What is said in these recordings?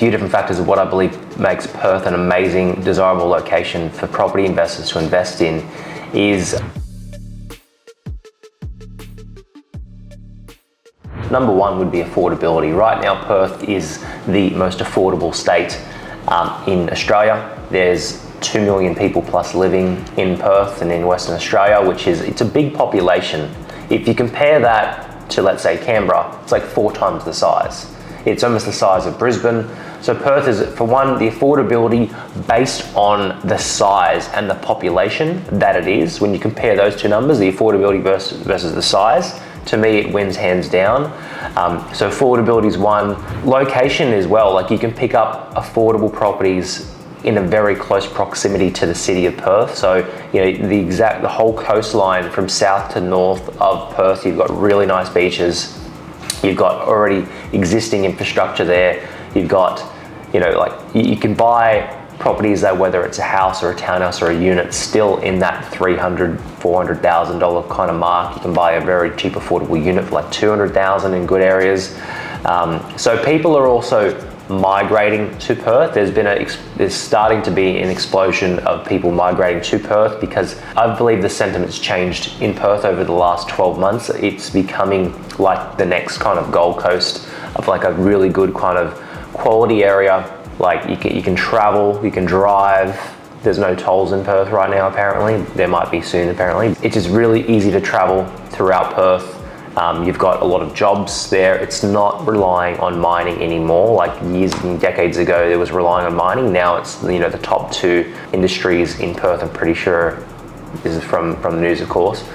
few different factors of what I believe makes Perth an amazing, desirable location for property investors to invest in is number one would be affordability. Right now, Perth is the most affordable state in Australia. There's 2 million people plus living in Perth and in Western Australia, it's a big population. If you compare that to, let's say, Canberra, it's like 4 times the size. It's almost the size of Brisbane. So Perth is, for one, the affordability based on the size and the population that it is. When you compare those two numbers, the affordability versus the size, to me it wins hands down. So affordability is one. Location as well, like you can pick up affordable properties in a very close proximity to the city of Perth. So, the whole coastline from south to north of Perth, you've got really nice beaches. You've got already existing infrastructure there. You've got, you can buy properties that, whether it's a house or a townhouse or a unit, still in that $300,000, $400,000 kind of mark. You can buy a very cheap, affordable unit for like $200,000 in good areas. So people are also migrating to Perth. There's starting to be an explosion of people migrating to Perth because I believe the sentiment's changed in Perth over the last 12 months. It's becoming like the next kind of Gold Coast of like a really good kind of quality area. Like you can travel, you can drive. There's no tolls in Perth right now, apparently. There might be soon, apparently. It's just really easy to travel throughout Perth. You've got a lot of jobs there. It's not relying on mining anymore. Like years and decades ago, it was relying on mining. Now it's, the top 2 industries in Perth, I'm pretty sure, this is from the news, of course,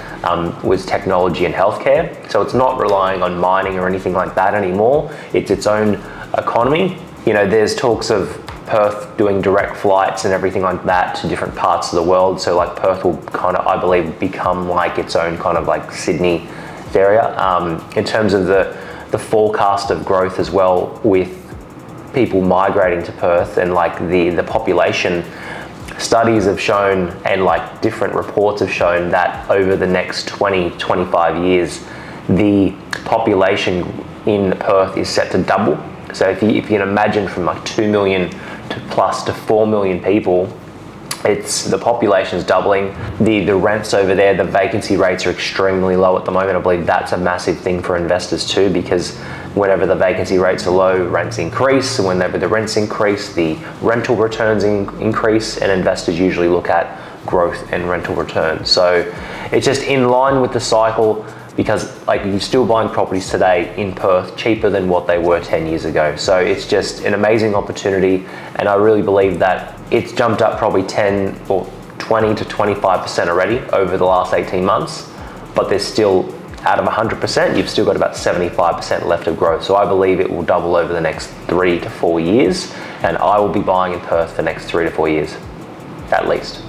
was technology and healthcare. So it's not relying on mining or anything like that anymore. It's its own economy. There's talks of Perth doing direct flights and everything like that to different parts of the world. So like Perth will kind of, I believe, become like its own kind of like Sydney area. In terms of the forecast of growth as well, with people migrating to Perth and like the population, studies have shown and like different reports have shown that over the next 20-25 years, the population in Perth is set to double. So if you can imagine from like 2 million to 4 million people, the population's doubling. The rents over there, the vacancy rates are extremely low at the moment. I believe that's a massive thing for investors too, because whenever the vacancy rates are low, rents increase. And whenever the rents increase, the rental returns increase, and investors usually look at growth and rental returns. So it's just in line with the cycle, because like you're still buying properties today in Perth cheaper than what they were 10 years ago. So it's just an amazing opportunity, and I really believe that it's jumped up probably 10 or 20 to 25% already over the last 18 months, but there's still, out of 100%, you've still got about 75% left of growth. So I believe it will double over the next 3 to 4 years, and I will be buying in Perth for the next 3 to 4 years, at least.